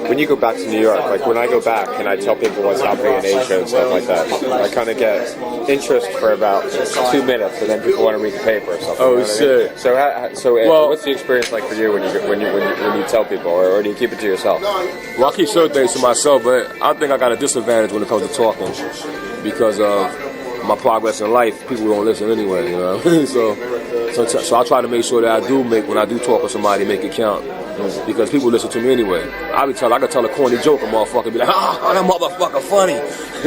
when you go back to New York, like when I go back and I tell people what's happening in Asia and stuff like that, I kind of get interest for about 2 minutes, and then people want to read the paper or something. Oh shit! So what's the experience like for you when you tell people, or do you keep it to yourself? Well, I keep certain things to myself, but I think I got a disadvantage when it comes to talking because of my progress in life. People don't listen anyway, you know. So I try to make sure that when I do talk to somebody, make it count. Because people listen to me anyway. I can tell a corny joke, a motherfucker be like, that motherfucker funny.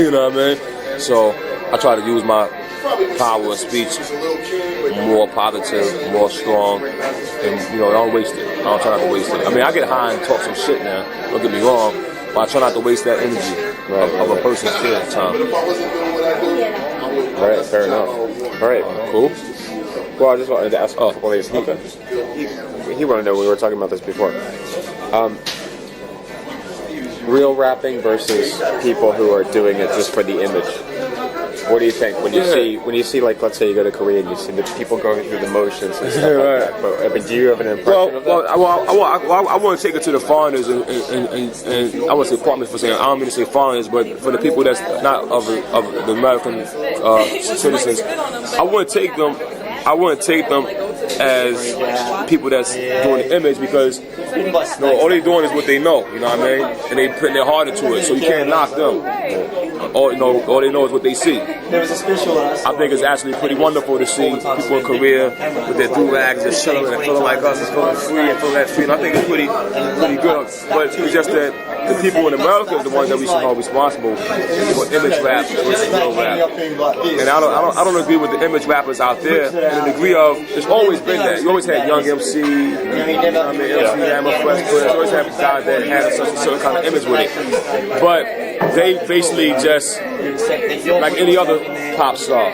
You know what I mean? So I try to use my power of speech more positive, more strong, and I don't waste it. I don't try not to waste it. I mean, I get high and talk some shit now. Don't get me wrong, but I try not to waste that energy of a person's shit at the time. All right, fair enough. All right, cool. Well, I just wanted to ask a couple of things. He wanted to know, we were talking about this before. Real rapping versus people who are doing it just for the image. What do you think when you see like, let's say you go to Korea and you see the people going through the motions and stuff like that? But I mean, do you have an impression of that? I want to take it to the foreigners and I want to say partners for saying, I don't mean to say foreigners, but for the people that's not of the American citizens, I want to take them as people that's doing the image because all they doing is what they know, you know what I mean? And they putting their heart into it, so you can't knock them. All they know is what they see. I think it's actually pretty wonderful to see people in Korea with their do-rags and chilling and feeling like us and feeling free and feeling that free. And I think it's pretty good. But it's just that the people in America is the ones that we should hold responsible for image rap versus real rap. And I don't agree with the image rappers out there in the degree of it's always been that. You always had Young MC, MC Hammer, Fresh Prince. You always had guys that had a certain kind of image with it. But they basically just like any other pop star.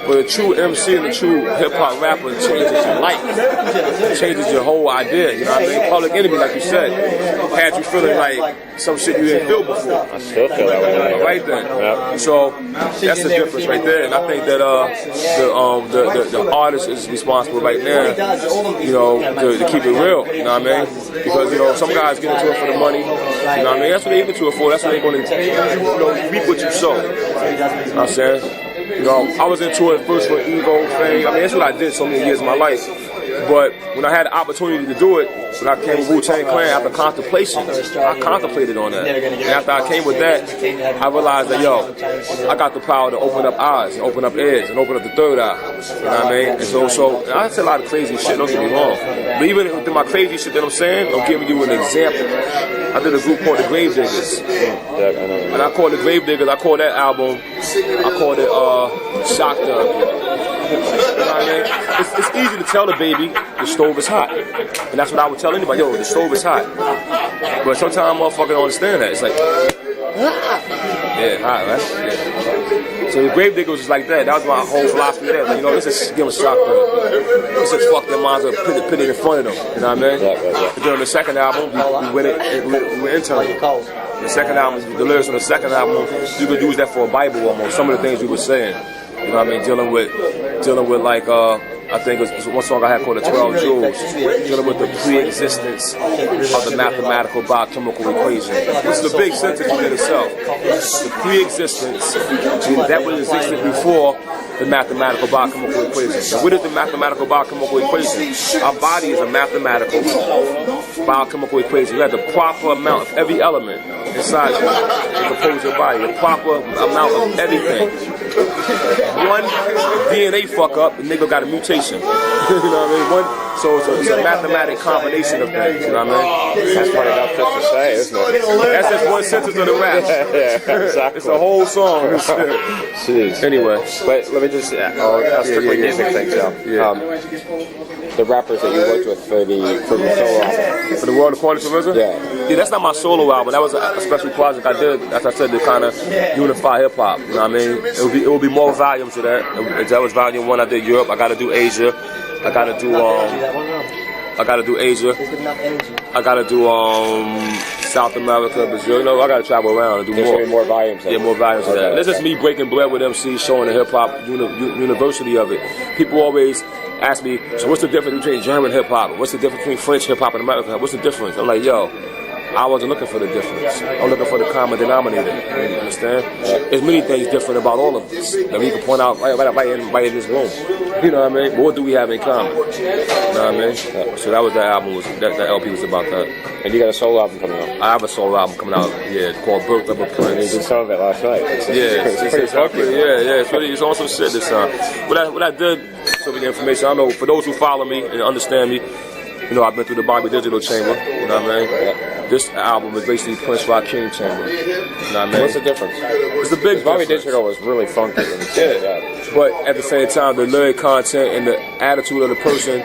But a true MC and a true hip-hop rapper changes your life. It changes your whole idea, you know what I mean? Public Enemy, like you said, had you feeling like some shit you didn't feel before. I still feel that way. Right then. Yep. So that's the difference right there. And I think that the artist is responsible right now, to keep it real, you know what I mean? Because, some guys get into it for the money, you know what I mean? That's what they get into it for. That's what they're going to reap what you sow. You know what I'm saying? I was into it first for ego, fame. I mean, that's what I did so many years of my life. But when I had the opportunity to do it, when I came with Wu-Tang Clan, after contemplation, I contemplated on that. And after I came with that, I realized that, I got the power to open up eyes, and open up ears, and open up the third eye. You know what I mean? And so I said a lot of crazy shit, don't get me wrong. But even with my crazy shit that I'm saying, I'm giving you an example. I did a group called the Grave Diggers. And I called the Grave Diggers, I called that album, I called it Shock Therapy. You know what I mean? It's easy to tell the baby the stove is hot. And that's what I would tell anybody, the stove is hot. But sometimes motherfuckers don't understand that. It's like, hot, right? Yeah. So the Grave Digger was just like that. That was my whole philosophy there. Like, this is give them a shock. This is fuck their minds up, put it in front of them. You know what I mean? Yeah. And during the second album, we went internally. The second album, the lyrics on the second album, you could use that for a Bible almost. Some of the things we were saying. You know what I mean? Dealing with like, I think it was one song I had called the 12 Jewels, dealing with the pre-existence of the mathematical biochemical equation. This is a big sentence within itself. The pre-existence, that was existed before the mathematical biochemical equation. And what is the mathematical biochemical equation? Our body is a mathematical biochemical equation. You have the proper amount of every element inside you to compose your body, the proper amount of everything. One DNA fuck up, the nigga got a mutation. You know what I mean? So it's a mathematic combination of things. You know what I mean? That's funny enough just to say, isn't it? That's just one sentence of the rap. Yeah, exactly. It's a whole song. Jeez. Anyway, but let me just ask strictly basic things. The rappers that you worked with for the solo album. For the World According to RZA? Yeah. Yeah, that's not my solo album. That was a special project I did, as I said, to kind of unify hip hop. You know what I mean? It would be more volumes to that. That was volume 1. I did Europe. I got to do Asia. I got to do Asia. I got to do South America, Brazil. I got to travel around and do more. More volumes. Yeah, more volumes of that. That's just me breaking bread with MCs, showing the hip hop university of it. People always ask me, so what's the difference between German hip hop? What's the difference between French hip hop and American hip hop? What's the difference? I'm like, I wasn't looking for the difference. I'm looking for the common denominator. You understand? There's many things different about all of us that we can point out right in this room. You know what I mean? But what do we have in common? You know what I mean? So that was that album. That LP was about that. And you got a solo album coming out? I have a solo album coming out. Yeah, called "Birth of a Prince." And you did some of it last night. It's pretty funky. It's awesome shit this time. What I did, some of the information. I know for those who follow me and understand me, you know, I've been through the Bobby Digital Chamber. You know what I mean? This album is basically Prince Rakim Chamber. You know what I mean? What's the difference? It's the big Bobby difference. Digital was really funky. Yeah. But at the same time, the lyric content and the attitude of the person